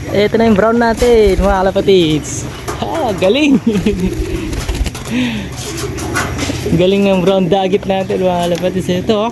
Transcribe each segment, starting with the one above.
Ito na yung brown natin, mga kalapatids. Ha, galing. Galing ng brown dagit natin, mga kalapatids. Ito, oh.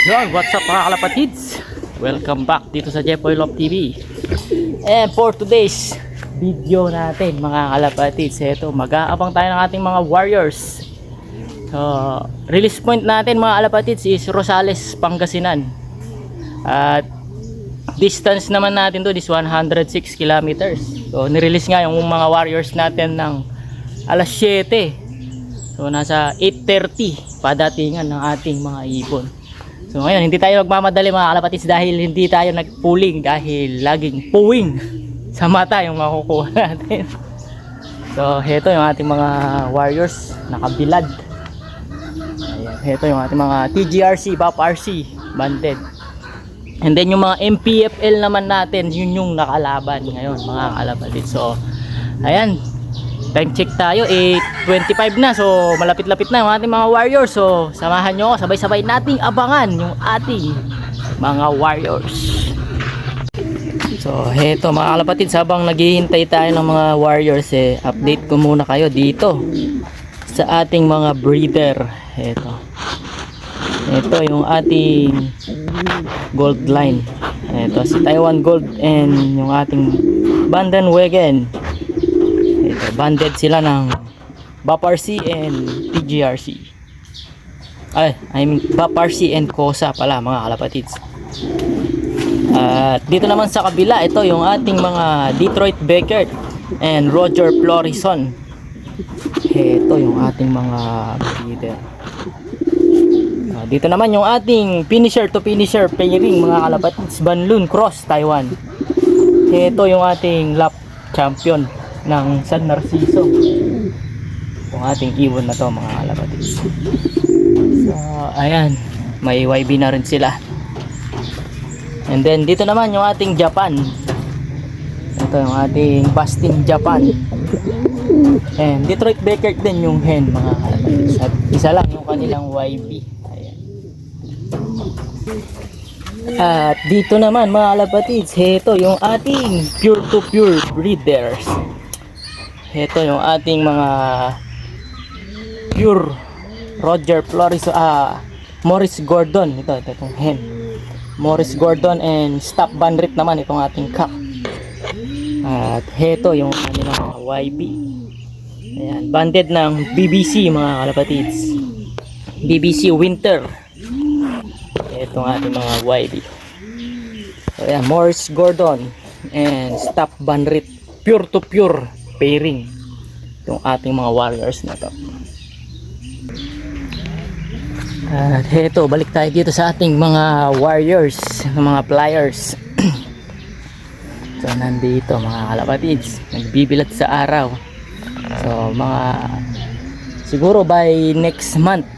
Yun, what's up mga kalapatids? Welcome back dito sa Jepoy Love TV. And for today's video natin mga kalapatids, ito, mag-aabang tayo ng ating mga warriors. So, release point natin mga kalapatids is Rosales, Pangasinan. At distance naman natin to is 106 kilometers. So, nirelease nga yung mga warriors natin ng alas 7. So, nasa 8:30 padatingan ng ating mga ibon. So ngayon, hindi tayo magmamadali mga kalapatids dahil hindi tayo nagpuling dahil laging puwing sa mata yung makukuha natin. So heto yung ating mga warriors nakabilad. Ayan, heto yung ating mga TGRC, BAP RC, banded. And then yung mga MPFL naman natin, yun yung nakalaban ngayon mga kalapatids. So ayan, time check tayo, 8:25 na. So malapit-lapit na yung ating mga warriors. So samahan nyo ako, sabay-sabay nating abangan yung ating mga warriors. So heto mga kalapatids, habang naghihintay tayo ng mga warriors, update ko muna kayo dito sa ating mga breeder. Ito yung ating gold line. Ito si Taiwan Gold and yung ating Bandenwegen. Banded sila ng BAP RC and TGRC. I mean BAP RC and KOSA pala mga kalapatids. At dito naman sa kabila, ito yung ating mga Detroit Beckert and Roger Florison. Ito yung ating mga breeder. Dito naman yung ating finisher to finisher pairing mga kalapatids, Banlun Cross Taiwan. Ito yung ating lap champion ng San Narciso, yung ating ibon na to mga kalapatids. So ayan, may YB na rin sila. And then dito naman yung ating Japan. Ito yung ating Bastin Japan and Detroit Beckert din yung hen mga kalapatids. At isa lang yung kanilang YB. Ayan. At dito naman mga kalapatids, ito yung ating pure to pure breeders. Ito yung ating mga pure Roger Flores, Morris Gordon. Ito itong hen, Morris Gordon, and Stop Banrit naman itong ating cock. At ito yung kanilang mga YB. Ayan, banded ng BBC mga kalapatids, BBC Winter. Itong ating mga YB. So ayan, Morris Gordon and Stop Banrit, pure to pure pairing yung ating mga warriors na to. At heto, balik tayo dito sa ating mga warriors, mga flyers. So nandito mga kalapatids, nagbibilad sa araw. So mga siguro by next month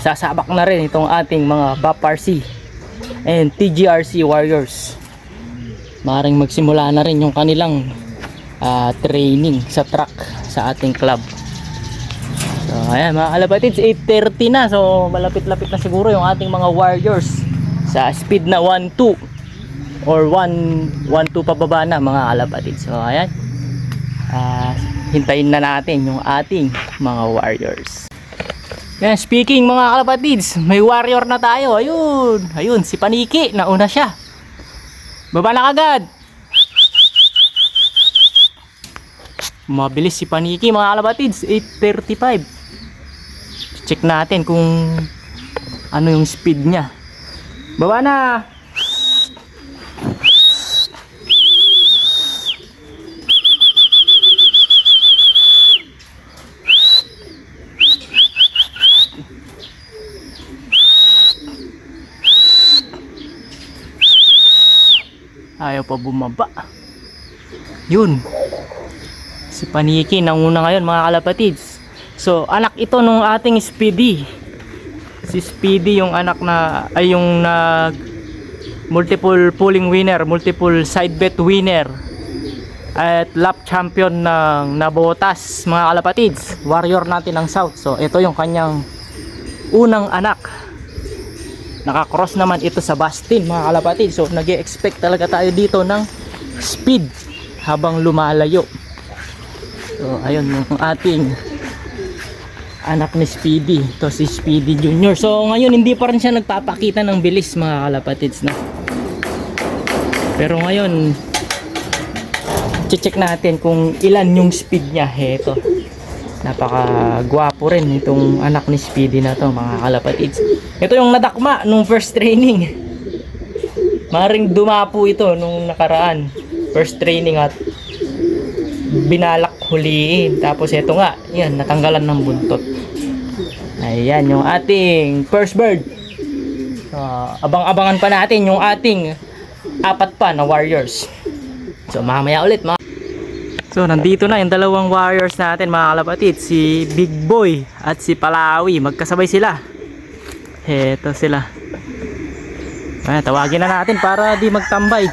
sasabak na rin itong ating mga BAP RC and TGRC warriors. Maaaring magsimula na rin yung kanilang training sa track sa ating club. So ayan mga kalapatids, 8:30 na. So malapit-lapit na siguro yung ating mga warriors sa speed na 1-2 or 1-2 pababa na mga kalapatids. So ayan, hintayin na natin yung ating mga warriors. Yan, speaking mga kalapatids, may warrior na tayo. Ayun si Paniki, nauna siya. Baba na kagad. Mabilis si Paniki mga kalapatids, 8:35. Check natin kung ano yung speed niya. Baba na. Ayaw pa bumaba. Yun, si Paniki nanguna ngayon mga kalapatids. So anak ito nung ating Speedy. Si Speedy yung anak na ay yung nag multiple pulling winner, multiple side bet winner at lap champion ng Nabotas, mga kalapatids. Warrior natin ng South. So ito yung kanyang unang anak. Nakakross naman ito sa Bastin, mga kalapatids. So nag-e-expect talaga tayo dito ng speed habang lumalayo. So ayun yung ating anak ni Speedy. Ito si Speedy Junior. So ngayon hindi pa rin siya nagpapakita ng bilis, mga kalapatids na. Pero ngayon check natin kung ilan yung speed niya. Heto, napaka gwapo rin itong anak ni Speedy na to, mga kalapatids. Ito yung nadakma nung first training. Maring dumapo ito nung nakaraan first training at binalak huliin. Tapos ito nga, yan, natanggalan ng buntot. Ayan yung ating first bird. Abang-abangan pa natin yung ating apat pa na warriors. So mamaya ulit, mga. So nandito na yung dalawang warriors natin, mga kalapatid. Si Big Boy at si Palawi. Magkasabay sila. Heto sila. Ayan, tawagin na natin para di magtambay.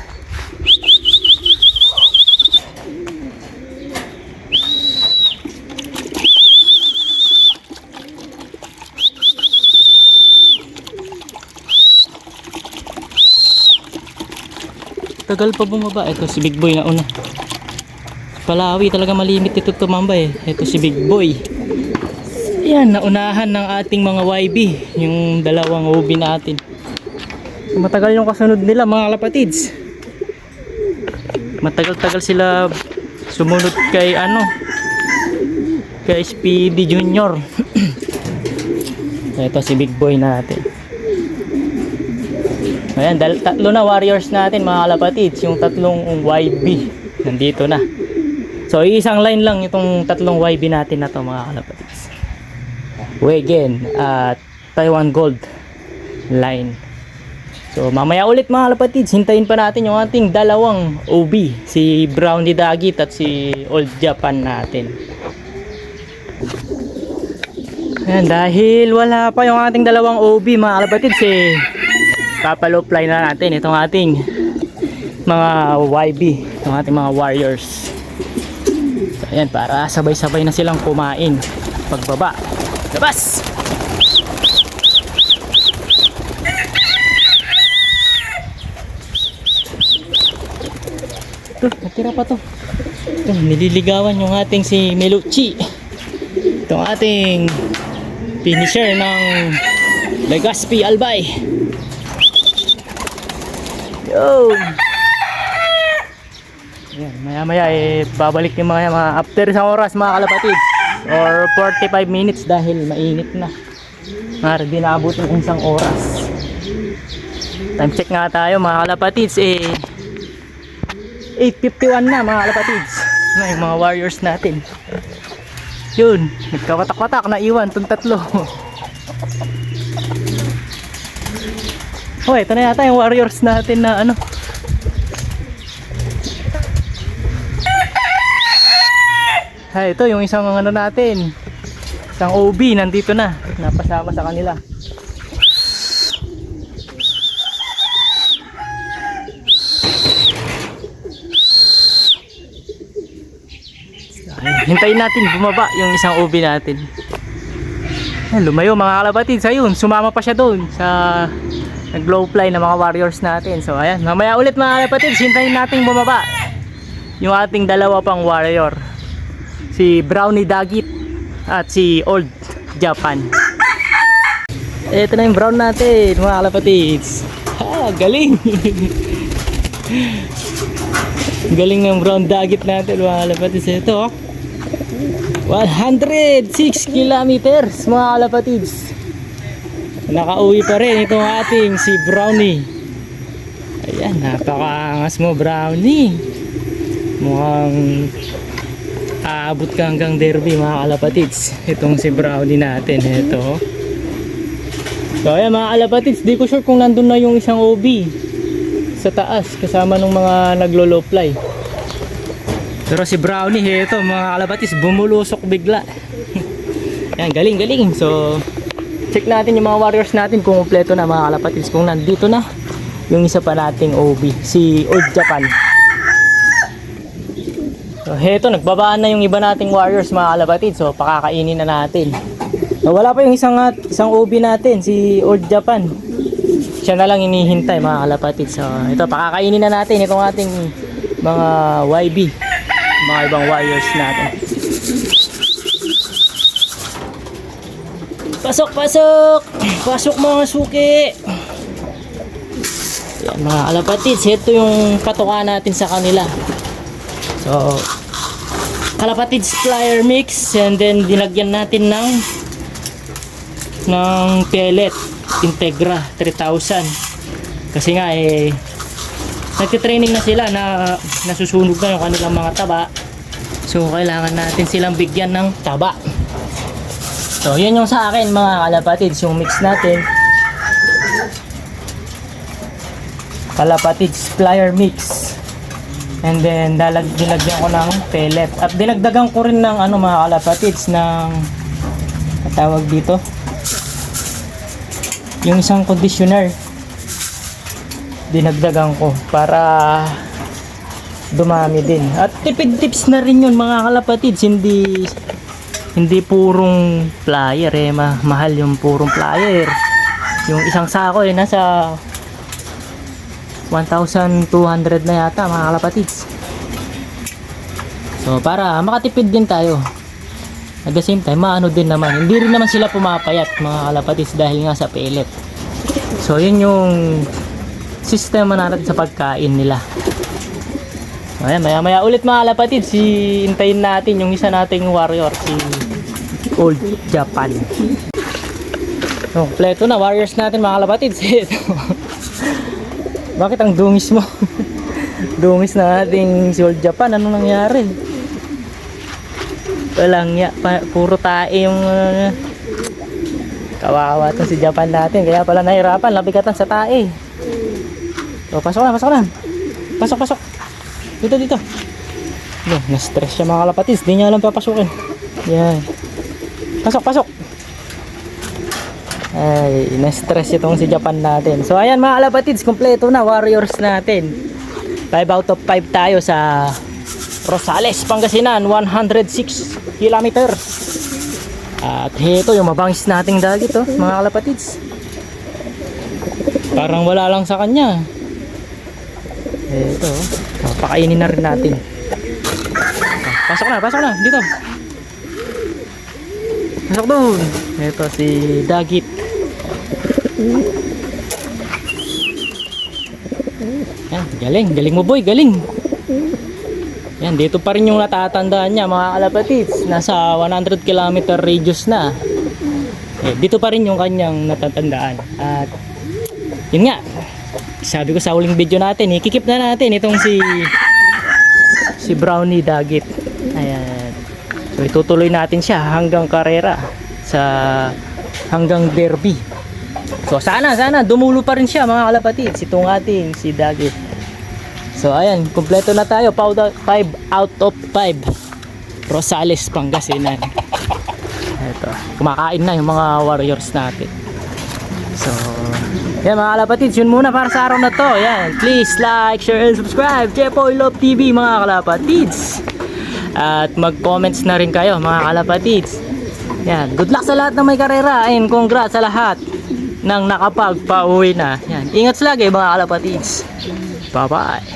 Tagal pa bumaba. Ito si Big Boy na una. Palawi talaga malimit ito tumambay. Ito si Big Boy. Yan, naunahan ng ating mga YB, yung dalawang OB natin. Matagal yung kasunod nila, mga kalapatids. Matagal-tagal sila sumunod kay kay Speedy Junior. Ito si Big Boy natin. Ayan, tatlo na warriors natin, mga kalapatids. Yung tatlong YB nandito na. So isang line lang itong tatlong YB natin na to, mga kalapatids. Wegen at Taiwan Gold line. So mamaya ulit, mga kalapatids, hintayin pa natin yung ating dalawang OB, si Brownie Dagit at si Old Japan natin. Ayan, dahil wala pa yung ating dalawang OB, mga kalapatids, papalopline na natin itong ating mga YB, itong ating mga warriors. So, ayan, para sabay-sabay na silang kumain pagbaba. Labas! Ito, natira pa to. Ito, nililigawan yung ating si Meluchi. Itong ating finisher ng Legazpi Albay. Yo! Ayan, maya-maya babalik yung mga after isang oras, mga kalapatids, or 45 minutes dahil mainit na. Di naabot ng isang oras. Time check nga tayo, mga kalapatids. 8:51 na, mga kalapatids. Na yung mga warriors natin. Yun, nagkawatak-watak na iwan itong tatlo. Oh, ito na yata yung warriors natin na Ay, ito yung isang natin. Isang OB nandito na, napasama sa kanila. Hintayin natin bumaba yung isang OB natin. Ay, lumayo, mga kalapatids. Ayun, sumama pa siya doon sa nag-low fly na mga warriors natin. So ayan, mamaya ulit, mga kalapatids, hintayin natin bumaba yung ating dalawa pang warrior, si Brownie Dagit at si Old Japan. Ito na yung brown natin, mga kalapatids. Galing. Galing ng brown Dagit natin, mga kalapatids. Ito 106 kilometers, mga kalapatids. Nakauwi pa rin itong ating si Brownie. Ayan, napakaangas mo, Brownie. Mukhang aabot ka hanggang derby, mga kalapatids. Itong si Brownie natin, ito. So ayan, mga kalapatids, di ko sure kung nandun na yung isang OB sa taas kasama ng mga naglo-low fly. Pero si Brownie, ito, mga kalapatids, bumulusok bigla. Ayan, galing. So check natin yung mga warriors natin kung kompleto na, mga kalapatids, kung nandito na yung isa pa nating OB, si Old Japan. So heto, nagbabaan na yung iba nating warriors mga kalapatid. So pakakainin na natin. So, wala pa yung isang OB natin, si Old Japan. Siya na lang hinihintay mga kalapatid. So ito, pakakainin na natin itong ating mga YB, mga ibang warriors natin. Pasok, pasok! Pasok mga suki! Yan mga kalapatids, ito yung patuka natin sa kanila. So, kalapatids flyer mix, and then dinagyan natin ng pellet Integra 3000. Kasi nga nagtitraining na sila na nasusunog na yung kanilang mga taba. So, kailangan natin silang bigyan ng taba. So, yun yung sa akin mga kalapatids, yung mix natin. Kalapatids flyer mix. And then dinagyan ko ng pellet. At dinagdagan ko rin ng mga kalapatids ng tawag dito. Yung isang conditioner. Dinagdagan ko para dumami din. At tipid tips na rin yun mga kalapatids, hindi purong flyer mahal yung purong flyer. Yung isang sako nasa 1,200 na yata mga kalapatids. So para makatipid din tayo, at the same time maano din naman, hindi rin naman sila pumapayat mga kalapatids dahil nga sa pellet. So yun yung sistema natin sa pagkain nila. Ayan, maya ulit mga kalapatids, hintayin natin yung isa nating warrior, si Old Japan. So, kompleto na warriors natin mga kalapatids. Bakit ang dungis mo? Dungis na ating si Old Japan, ano nangyari? Walang puro tae yung kawawa to si Japan natin, kaya pala nahirapan, labigatan sa tae. So, pasok na. Pasok. Dito. No, na-stress siya mga kalapatids. Di niya alam papasukin. Yan. Pasok. Ay, na-stress itong si Japan natin. So, ayan mga kalapatids. Kompleto na. Warriors natin. 5 out of 5 tayo sa Rosales, Pangasinan. 106 km. At ito yung mabangis nating dagit, mga kalapatids. Parang wala lang sa kanya. Ito, pakainin na rin natin. Pasok na, dito. Pasok doon. Ito si Dagit. Yan, galing mo boy, galing. Yan, dito pa rin yung natatandaan niya mga kalapatids. Nasa 100 km radius na. Dito pa rin yung kanyang natatandaan. At yun nga, sabi ko sa huling video natin, ikikip na natin itong si Brownie Dagit. Ayan. So itutuloy natin siya hanggang karera, hanggang derby. So sana dumulo pa rin siya mga kalapatids, itong ating si Dagit. So ayan, kumpleto na tayo. 5 out of 5 Rosales, Pangasinan. Ito, kumakain na yung mga warriors natin. So yan mga kalapatids, yun muna para sa araw na to. Yan, please like, share, and subscribe Jepoy Love TV mga kalapatids. At mag-comments na rin kayo mga kalapatids. Yan, good luck sa lahat ng may karera, and congrats sa lahat ng nakapagpa-uwi na. Yan, ingat lagi mga kalapatids. Bye bye.